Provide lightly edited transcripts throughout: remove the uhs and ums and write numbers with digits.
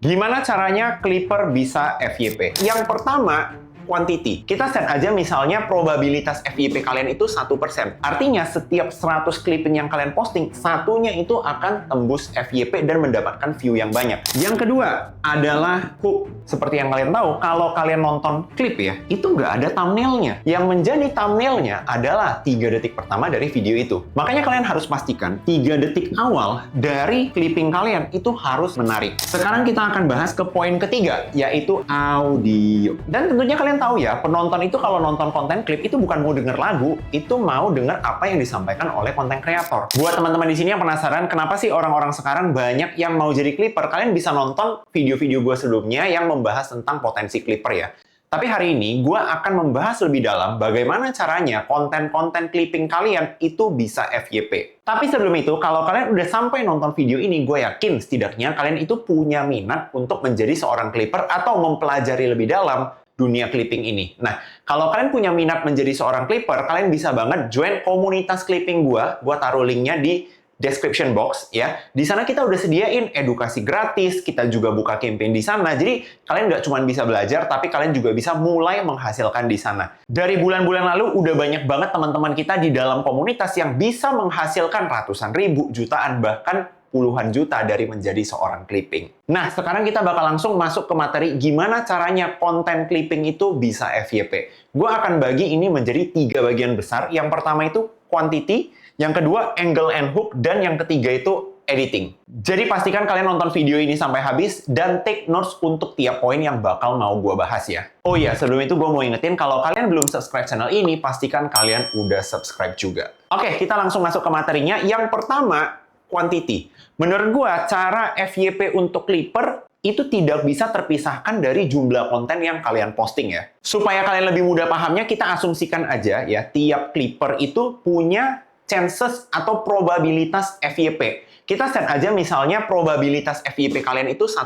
Gimana caranya Clipper bisa FYP? Yang pertama, quantity. Kita set aja misalnya probabilitas FYP kalian itu 1%. Artinya setiap 100 clipping yang kalian posting, satunya itu akan tembus FYP dan mendapatkan view yang banyak. Yang kedua adalah hook. Seperti yang kalian tahu, kalau kalian nonton klip ya, itu nggak ada thumbnailnya. Yang menjadi thumbnailnya adalah 3 detik pertama dari video itu. Makanya kalian harus pastikan 3 detik awal dari clipping kalian itu harus menarik. Sekarang kita akan bahas ke poin ketiga, yaitu audio. Dan tentunya kalian tahu ya, penonton itu kalau nonton konten klip itu bukan mau denger lagu, itu mau denger apa yang disampaikan oleh konten kreator. Buat teman-teman di sini yang penasaran, kenapa sih orang-orang sekarang banyak yang mau jadi clipper, kalian bisa nonton video-video gue sebelumnya yang membahas tentang potensi clipper ya. Tapi hari ini gue akan membahas lebih dalam bagaimana caranya konten-konten clipping kalian itu bisa FYP. Tapi sebelum itu, kalau kalian udah sampai nonton video ini, gue yakin setidaknya kalian itu punya minat untuk menjadi seorang clipper atau mempelajari lebih dalam dunia clipping ini. Nah, kalau kalian punya minat menjadi seorang clipper, kalian bisa banget join komunitas clipping gua taruh linknya di description box ya. Di sana kita udah sediain edukasi gratis, kita juga buka campaign di sana. Jadi kalian nggak cuma bisa belajar, tapi kalian juga bisa mulai menghasilkan di sana. Dari bulan-bulan lalu udah banyak banget teman-teman kita di dalam komunitas yang bisa menghasilkan ratusan ribu, jutaan, bahkan puluhan juta dari menjadi seorang clipping. Nah, sekarang kita bakal langsung masuk ke materi gimana caranya konten clipping itu bisa FYP. Gue akan bagi ini menjadi 3 bagian besar. Yang pertama itu quantity, yang kedua angle and hook, dan yang ketiga itu editing. Jadi pastikan kalian nonton video ini sampai habis dan take notes untuk tiap poin yang bakal mau gue bahas ya. Oh iya, sebelum itu gue mau ingetin kalau kalian belum subscribe channel ini, pastikan kalian udah subscribe juga. Oke, kita langsung masuk ke materinya. Yang pertama, quantity. Menurut gua, cara FYP untuk clipper itu tidak bisa terpisahkan dari jumlah konten yang kalian posting ya. Supaya kalian lebih mudah pahamnya, kita asumsikan aja ya, tiap clipper itu punya chances atau probabilitas FYP. Kita set aja misalnya probabilitas FYP kalian itu 1%.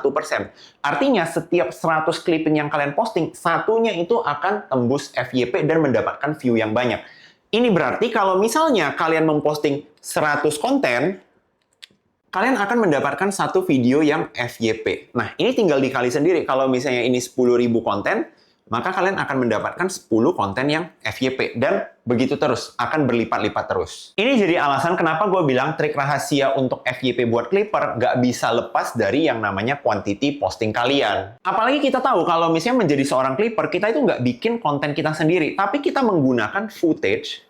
Artinya setiap 100 clipping yang kalian posting, satunya itu akan tembus FYP dan mendapatkan view yang banyak. Ini berarti kalau misalnya kalian memposting 100 konten, kalian akan mendapatkan satu video yang FYP. Nah, ini tinggal dikali sendiri. Kalau misalnya ini 10.000 konten, maka kalian akan mendapatkan 10 konten yang FYP. Dan begitu terus, akan berlipat-lipat terus. Ini jadi alasan kenapa gue bilang trik rahasia untuk FYP buat clipper nggak bisa lepas dari yang namanya quantity posting kalian. Apalagi kita tahu kalau misalnya menjadi seorang clipper, kita itu nggak bikin konten kita sendiri, tapi kita menggunakan footage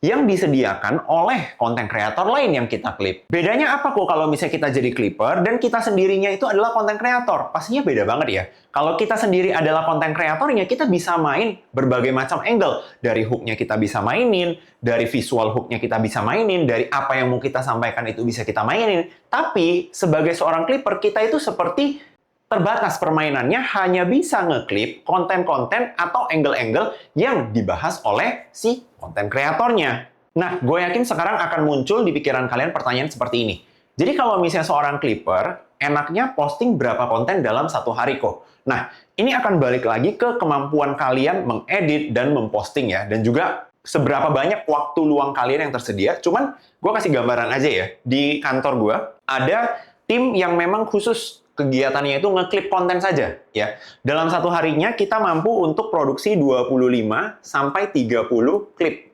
yang disediakan oleh konten kreator lain yang kita klip. Bedanya apa kok kalau misalnya kita jadi clipper dan kita sendirinya itu adalah konten kreator? Pastinya beda banget ya. Kalau kita sendiri adalah konten kreatornya, kita bisa main berbagai macam angle. Dari hooknya kita bisa mainin, dari visual hooknya kita bisa mainin, dari apa yang mau kita sampaikan itu bisa kita mainin. Tapi sebagai seorang clipper, kita itu seperti terbatas permainannya, hanya bisa ngeklip konten-konten atau angle-angle yang dibahas oleh si konten kreatornya. Nah, gue yakin sekarang akan muncul di pikiran kalian pertanyaan seperti ini. Jadi kalau misalnya seorang clipper, enaknya posting berapa konten dalam satu hari kok? Nah, ini akan balik lagi ke kemampuan kalian mengedit dan memposting ya, dan juga seberapa banyak waktu luang kalian yang tersedia. Cuman gue kasih gambaran aja ya, di kantor gue ada tim yang memang khusus kegiatannya itu ngeklip konten saja ya. Dalam satu harinya kita mampu untuk produksi 25 sampai 30 klip.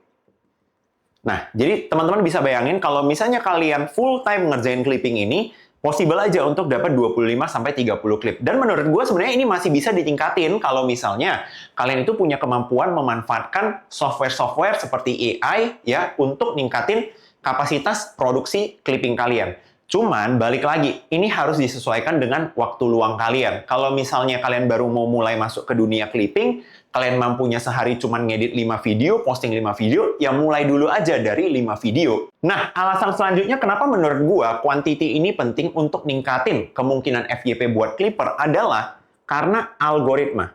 Nah, jadi teman-teman bisa bayangin kalau misalnya kalian full time ngerjain clipping ini, possible aja untuk dapat 25 sampai 30 klip. Dan menurut gue sebenarnya ini masih bisa ditingkatin kalau misalnya kalian itu punya kemampuan memanfaatkan software-software seperti AI ya untuk ningkatin kapasitas produksi clipping kalian. Cuman, balik lagi, ini harus disesuaikan dengan waktu luang kalian. Kalau misalnya kalian baru mau mulai masuk ke dunia clipping, kalian mampunya sehari cuman ngedit 5 video, posting 5 video, ya mulai dulu aja dari 5 video. Nah, alasan selanjutnya kenapa menurut gua quantity ini penting untuk ningkatin kemungkinan FYP buat clipper adalah karena algoritma.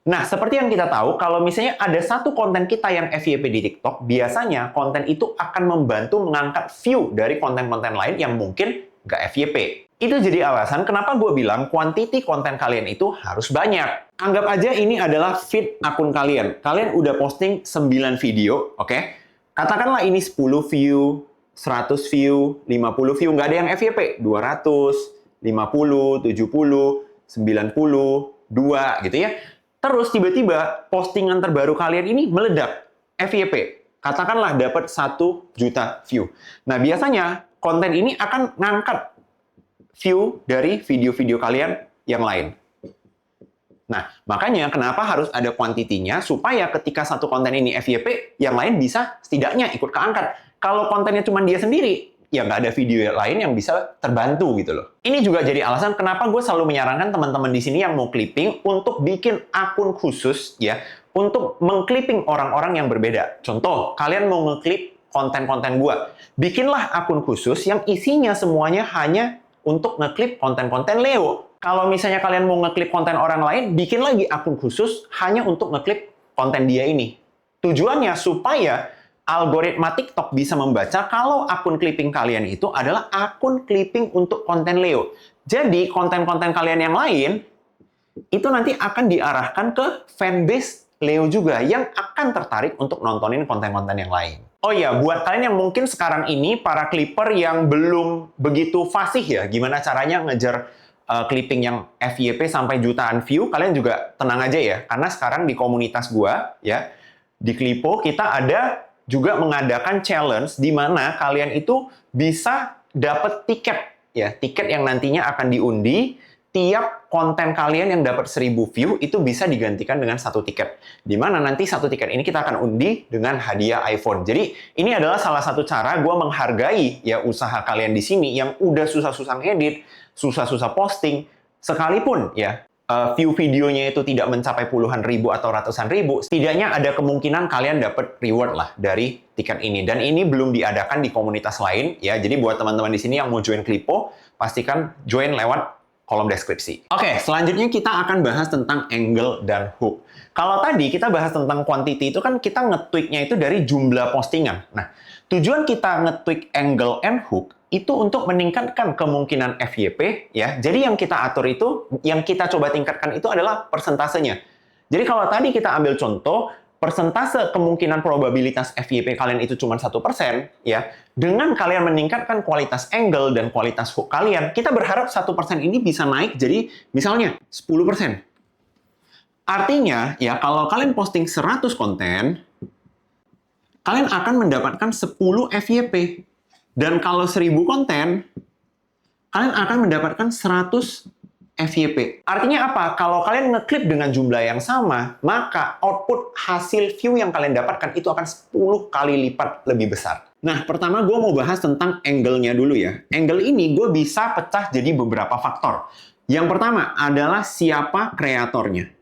Nah, seperti yang kita tahu, kalau misalnya ada satu konten kita yang FYP di TikTok, biasanya konten itu akan membantu mengangkat view dari konten-konten lain yang mungkin nggak FYP. Itu jadi alasan kenapa gue bilang quantity konten kalian itu harus banyak. Anggap aja ini adalah feed akun kalian. Kalian udah posting 9 video, oke? Katakanlah ini 10 view, 100 view, 50 view, nggak ada yang FYP, 200, 50, 70, 92 gitu ya. Terus tiba-tiba postingan terbaru kalian ini meledak, FYP. Katakanlah dapat 1 juta view. Nah, biasanya konten ini akan ngangkat view dari video-video kalian yang lain. Nah, makanya kenapa harus ada kuantitinya, supaya ketika satu konten ini FYP, yang lain bisa setidaknya ikut keangkat. Kalau kontennya cuma dia sendiri, ya nggak ada video lain yang bisa terbantu gitu loh. Ini juga jadi alasan kenapa gue selalu menyarankan teman-teman di sini yang mau clipping untuk bikin akun khusus ya, untuk mengclipping orang-orang yang berbeda. Contoh, kalian mau ngeklip konten-konten gue, bikinlah akun khusus yang isinya semuanya hanya untuk ngeklip konten-konten Leo. Kalau misalnya kalian mau ngeklip konten orang lain, bikin lagi akun khusus hanya untuk ngeklip konten dia ini. Tujuannya supaya algoritma TikTok bisa membaca kalau akun clipping kalian itu adalah akun clipping untuk konten Leo. Jadi konten-konten kalian yang lain itu nanti akan diarahkan ke fanbase Leo juga yang akan tertarik untuk nontonin konten-konten yang lain. Oh iya, buat kalian yang mungkin sekarang ini para clipper yang belum begitu fasih ya, gimana caranya ngejar clipping yang FYP sampai jutaan view, kalian juga tenang aja ya, karena sekarang di komunitas gua ya, di Clipo kita ada juga mengadakan challenge di mana kalian itu bisa dapat tiket ya, tiket yang nantinya akan diundi. Tiap konten kalian yang dapat 1000 view itu bisa digantikan dengan 1 tiket. Di mana nanti 1 tiket ini kita akan undi dengan hadiah iPhone. Jadi ini adalah salah satu cara gue menghargai ya usaha kalian di sini yang udah susah-susah ngedit, susah-susah posting, sekalipun ya view videonya itu tidak mencapai puluhan ribu atau ratusan ribu, setidaknya ada kemungkinan kalian dapat reward lah dari tiket ini. Dan ini belum diadakan di komunitas lain ya. Jadi buat teman-teman di sini yang mau join Clipo, pastikan join lewat kolom deskripsi. Oke, selanjutnya kita akan bahas tentang angle dan hook. Kalau tadi kita bahas tentang quantity itu kan kita nge-tweaknya itu dari jumlah postingan. Nah, tujuan kita nge-tweak angle and hook itu untuk meningkatkan kemungkinan FYP ya. Jadi yang kita atur itu, yang kita coba tingkatkan itu adalah persentasenya. Jadi kalau tadi kita ambil contoh, persentase kemungkinan probabilitas FYP kalian itu cuma 1% ya. Dengan kalian meningkatkan kualitas angle dan kualitas hook kalian, kita berharap 1% ini bisa naik jadi misalnya 10%. Artinya ya kalau kalian posting 100 konten, kalian akan mendapatkan 10 FYP. Dan kalau 1000 konten, kalian akan mendapatkan 100 FYP. Artinya apa? Kalau kalian ngeklip dengan jumlah yang sama, maka output hasil view yang kalian dapatkan itu akan 10 kali lipat lebih besar. Nah, pertama gue mau bahas tentang angle-nya dulu ya. Angle ini gue bisa pecah jadi beberapa faktor. Yang pertama adalah siapa kreatornya.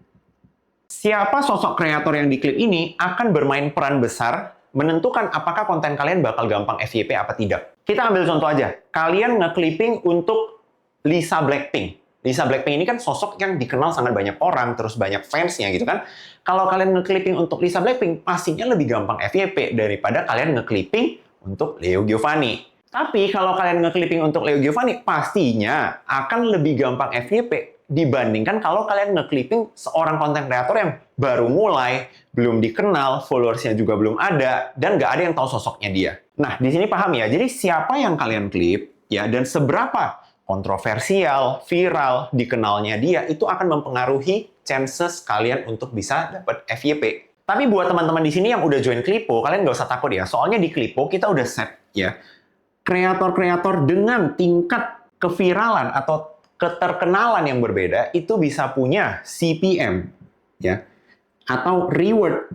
Siapa sosok kreator yang diklip ini akan bermain peran besar menentukan apakah konten kalian bakal gampang FYP apa tidak. Kita ambil contoh aja. Kalian nge-clipping untuk Lisa Blackpink. Lisa Blackpink ini kan sosok yang dikenal sangat banyak orang, terus banyak fansnya gitu kan. Kalau kalian nge-clipping untuk Lisa Blackpink, pastinya lebih gampang FYP daripada kalian nge-clipping untuk Leo Giovanni. Tapi kalau kalian nge-clipping untuk Leo Giovanni, pastinya akan lebih gampang FYP dibandingkan kalau kalian nge-clipping seorang konten kreator yang baru mulai, belum dikenal, followersnya juga belum ada, dan nggak ada yang tahu sosoknya dia. Nah, di sini paham ya, jadi siapa yang kalian klip, ya, dan seberapa kontroversial, viral, dikenalnya dia, itu akan mempengaruhi chances kalian untuk bisa dapat FYP. Tapi buat teman-teman di sini yang udah join Clipo, kalian nggak usah takut ya. Soalnya di Clipo kita udah set ya, kreator-kreator dengan tingkat keviralan atau keterkenalan yang berbeda, itu bisa punya CPM ya, atau reward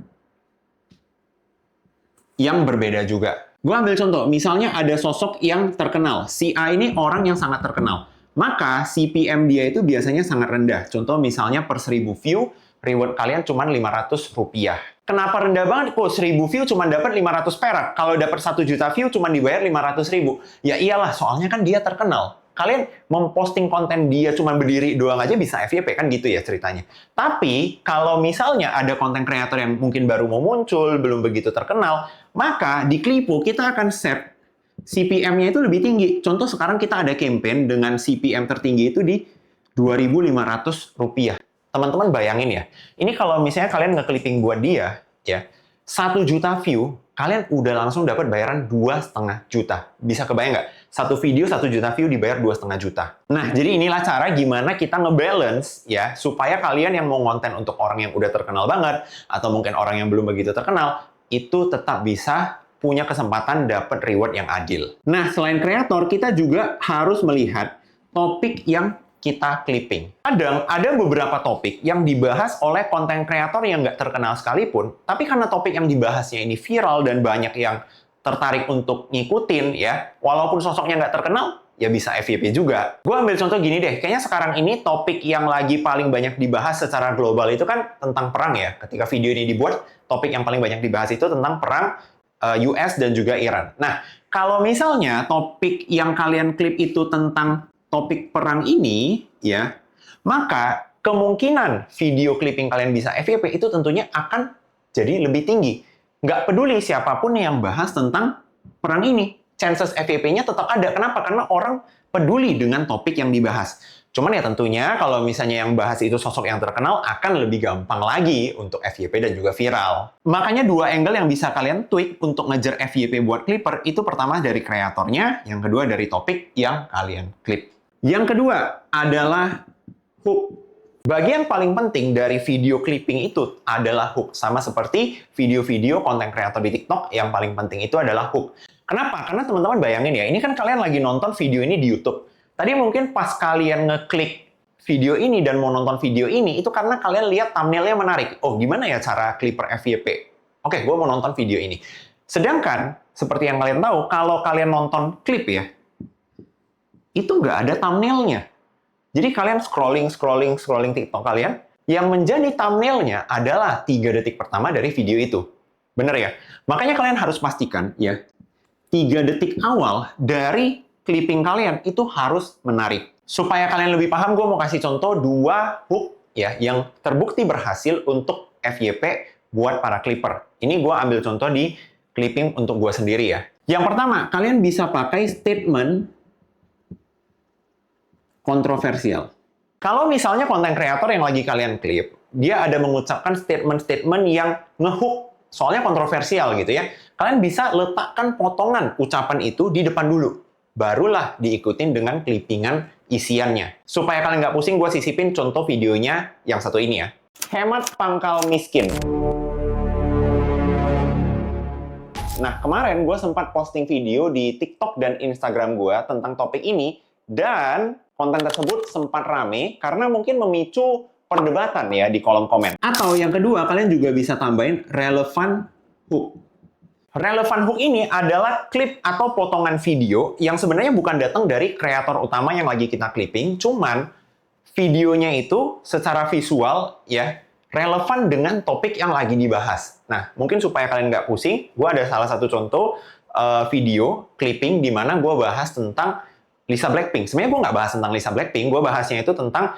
yang berbeda juga. Gue ambil contoh, misalnya ada sosok yang terkenal. Si A ini orang yang sangat terkenal. Maka CPM dia itu biasanya sangat rendah. Contoh misalnya per 1000 view, reward kalian cuma 500 rupiah. Kenapa rendah banget? Kok 1000 view cuma dapat 500 perak? Kalau dapat 1 juta view cuma dibayar 500 ribu. Ya iyalah, soalnya kan dia terkenal. Kalian memposting konten dia cuma berdiri doang aja bisa FYP, kan gitu ya ceritanya. Tapi kalau misalnya ada konten kreator yang mungkin baru mau muncul, belum begitu terkenal, maka di Clipo kita akan set CPM-nya itu lebih tinggi. Contoh sekarang kita ada campaign dengan CPM tertinggi itu di 2.500 rupiah. Teman-teman bayangin ya, ini kalau misalnya kalian nge-clipping buat dia, ya 1 juta view, kalian udah langsung dapat bayaran 2,5 juta. Bisa kebayang nggak? satu video 1 juta view dibayar 2,5 juta. Nah, jadi inilah cara gimana kita ngebalance ya, supaya kalian yang mau konten untuk orang yang udah terkenal banget, atau mungkin orang yang belum begitu terkenal, itu tetap bisa punya kesempatan dapat reward yang adil. Nah, selain kreator, kita juga harus melihat topik yang kita clipping. Kadang ada beberapa topik yang dibahas oleh konten kreator yang nggak terkenal sekalipun, tapi karena topik yang dibahasnya ini viral dan banyak yang tertarik untuk ngikutin ya, walaupun sosoknya nggak terkenal, ya bisa FYP juga. Gue ambil contoh gini deh, kayaknya sekarang ini topik yang lagi paling banyak dibahas secara global itu kan tentang perang ya. Ketika video ini dibuat, topik yang paling banyak dibahas itu tentang perang US dan juga Iran. Nah, kalau misalnya topik yang kalian klip itu tentang topik perang ini, ya, maka kemungkinan video clipping kalian bisa FYP itu tentunya akan jadi lebih tinggi. Nggak peduli siapapun yang bahas tentang perang ini, chances FYP-nya tetap ada. Kenapa? Karena orang peduli dengan topik yang dibahas. Cuman ya tentunya kalau misalnya yang bahas itu sosok yang terkenal akan lebih gampang lagi untuk FYP dan juga viral. Makanya dua angle yang bisa kalian tweak untuk ngejar FYP buat clipper itu pertama dari kreatornya, yang kedua dari topik yang kalian klip. Yang kedua adalah hook. Bagian paling penting dari video clipping itu adalah hook. Sama seperti video-video konten kreator di TikTok, yang paling penting itu adalah hook. Kenapa? Karena teman-teman bayangin ya, ini kan kalian lagi nonton video ini di YouTube. Tadi mungkin pas kalian ngeklik video ini dan mau nonton video ini, itu karena kalian lihat thumbnailnya menarik. Oh, gimana ya cara clipper FYP? Oke, gue mau nonton video ini. Sedangkan, seperti yang kalian tahu, kalau kalian nonton klip ya, itu nggak ada thumbnailnya. Jadi kalian scrolling TikTok kalian, yang menjadi thumbnailnya adalah 3 detik pertama dari video itu. Bener ya? Makanya kalian harus pastikan ya, 3 detik awal dari clipping kalian itu harus menarik. Supaya kalian lebih paham, gue mau kasih contoh 2 hook ya yang terbukti berhasil untuk FYP buat para clipper. Ini gue ambil contoh di clipping untuk gue sendiri ya. Yang pertama, kalian bisa pakai statement kontroversial. Kalau misalnya konten kreator yang lagi kalian klip, dia ada mengucapkan statement-statement yang ngehook, soalnya kontroversial gitu ya. Kalian bisa letakkan potongan ucapan itu di depan dulu. Barulah diikutin dengan clippingan isiannya. Supaya kalian nggak pusing, gue sisipin contoh videonya yang satu ini ya. Hemat pangkal miskin. Nah, kemarin gue sempat posting video di TikTok dan Instagram gue tentang topik ini, dan konten tersebut sempat rame karena mungkin memicu perdebatan ya di kolom komen. Atau yang kedua, kalian juga bisa tambahin relevant hook. Relevant hook ini adalah klip atau potongan video yang sebenarnya bukan datang dari kreator utama yang lagi kita clipping, cuman videonya itu secara visual ya relevan dengan topik yang lagi dibahas. Nah, mungkin supaya kalian nggak pusing, gue ada salah satu contoh video clipping di mana gue bahas tentang Lisa Blackpink. Sebenarnya gue nggak bahas tentang Lisa Blackpink, gue bahasnya itu tentang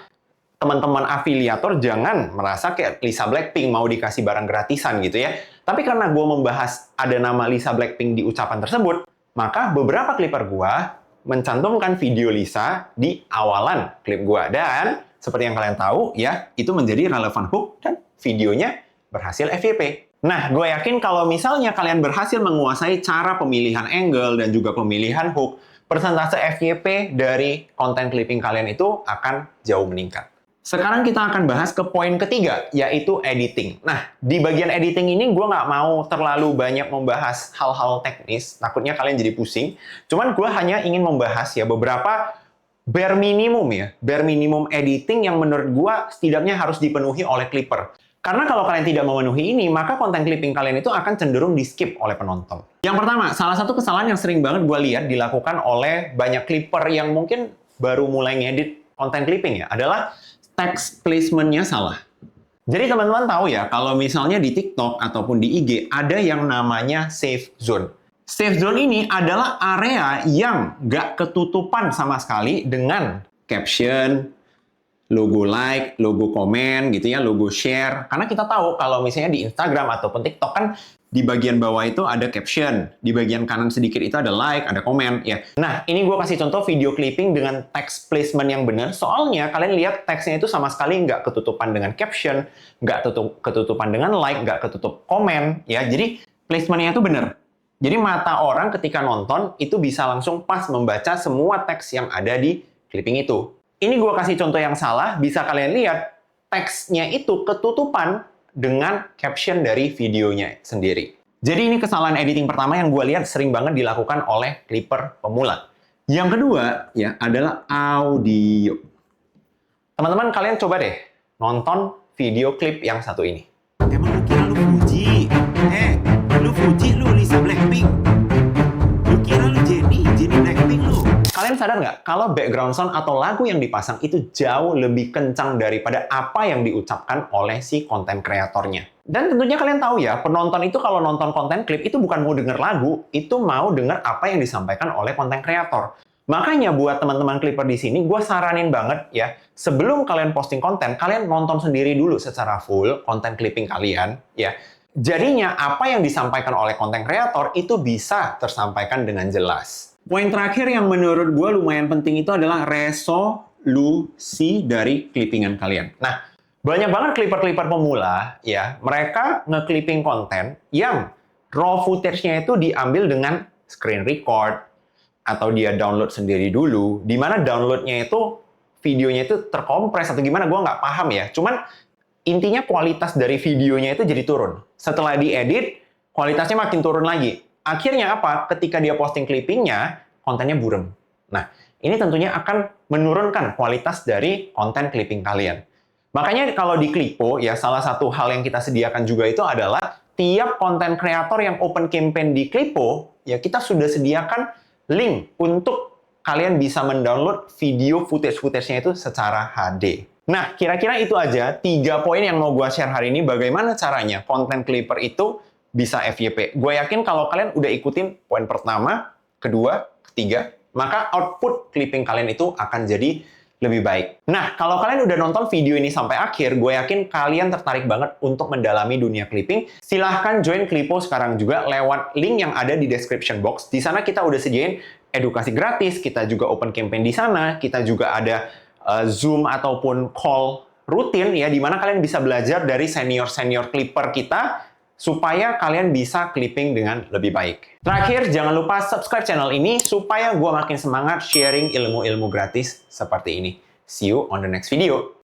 teman-teman afiliator jangan merasa kayak Lisa Blackpink mau dikasih barang gratisan gitu ya. Tapi karena gue membahas ada nama Lisa Blackpink di ucapan tersebut, maka beberapa clipper gue mencantumkan video Lisa di awalan klip gue. Dan seperti yang kalian tahu ya, itu menjadi relevant hook dan videonya berhasil FYP. Nah, gue yakin kalau misalnya kalian berhasil menguasai cara pemilihan angle dan juga pemilihan hook, persentase FYP dari konten clipping kalian itu akan jauh meningkat. Sekarang kita akan bahas ke poin ketiga, yaitu editing. Nah, di bagian editing ini gue nggak mau terlalu banyak membahas hal-hal teknis, takutnya kalian jadi pusing. Cuman gue hanya ingin membahas ya beberapa bare minimum editing yang menurut gue setidaknya harus dipenuhi oleh clipper. Karena kalau kalian tidak memenuhi ini, maka konten clipping kalian itu akan cenderung di-skip oleh penonton. Yang pertama, salah satu kesalahan yang sering banget gue lihat dilakukan oleh banyak clipper yang mungkin baru mulai ngedit konten clipping ya, adalah text placement-nya salah. Jadi teman-teman tahu ya, kalau misalnya di TikTok ataupun di IG ada yang namanya safe zone. Safe zone ini adalah area yang nggak ketutupan sama sekali dengan caption, logo like, logo komen gitu ya, logo share. Karena kita tahu kalau misalnya di Instagram ataupun TikTok kan di bagian bawah itu ada caption, di bagian kanan sedikit itu ada like, ada komen ya. Nah, ini gue kasih contoh video clipping dengan text placement yang benar. Soalnya kalian lihat teksnya itu sama sekali nggak ketutupan dengan caption, nggak ketutupan dengan like, nggak ketutup komen ya. Jadi placementnya itu benar. Jadi mata orang ketika nonton itu bisa langsung pas membaca semua teks yang ada di clipping itu. Ini gue kasih contoh yang salah, bisa kalian lihat teksnya itu ketutupan dengan caption dari videonya sendiri. Jadi ini kesalahan editing pertama yang gue lihat sering banget dilakukan oleh Clipper pemula. Yang kedua ya adalah audio. Teman-teman kalian coba deh nonton video klip yang satu ini. Emang lu kira lu Fuji? Lu Fuji lu Lisa Blackpink? Lu kira lu Jennie Blackpink lu? Kalian sadar nggak kalau background sound atau lagu yang dipasang itu jauh lebih kencang daripada apa yang diucapkan oleh si konten kreatornya. Dan tentunya kalian tahu ya, penonton itu kalau nonton konten klip itu bukan mau denger lagu, itu mau denger apa yang disampaikan oleh konten kreator. Makanya buat teman-teman Clipper di sini, gue saranin banget ya, sebelum kalian posting konten, kalian nonton sendiri dulu secara full konten clipping kalian ya. Jadinya apa yang disampaikan oleh konten kreator itu bisa tersampaikan dengan jelas. Poin terakhir yang menurut gue lumayan penting itu adalah resolusi dari clippingan kalian. Nah, banyak banget Clipper-Clipper pemula ya, mereka nge-clipping konten yang raw footage-nya itu diambil dengan screen record atau dia download sendiri dulu, di mana download-nya itu videonya itu terkompres atau gimana, gue nggak paham ya. Cuman intinya kualitas dari videonya itu jadi turun. Setelah diedit, kualitasnya makin turun lagi. Akhirnya apa? Ketika dia posting clippingnya, kontennya burem. Nah, ini tentunya akan menurunkan kualitas dari konten clipping kalian. Makanya kalau di Clipo, ya salah satu hal yang kita sediakan juga itu adalah tiap konten kreator yang open campaign di Clipo, ya kita sudah sediakan link untuk kalian bisa mendownload video footage-nya itu secara HD. Nah, kira-kira itu aja 3 poin yang mau gue share hari ini. Bagaimana caranya konten Clipper itu bisa FYP. Gue yakin kalau kalian udah ikutin poin pertama, kedua, ketiga, maka output clipping kalian itu akan jadi lebih baik. Nah, kalau kalian udah nonton video ini sampai akhir, gue yakin kalian tertarik banget untuk mendalami dunia clipping. Silahkan join Clipo sekarang juga lewat link yang ada di description box. Di sana kita udah sediain edukasi gratis, kita juga open campaign di sana, kita juga ada Zoom ataupun call rutin ya, di mana kalian bisa belajar dari senior-senior Clipper kita supaya kalian bisa clipping dengan lebih baik. Terakhir, jangan lupa subscribe channel ini supaya gue makin semangat sharing ilmu-ilmu gratis seperti ini. See you on the next video.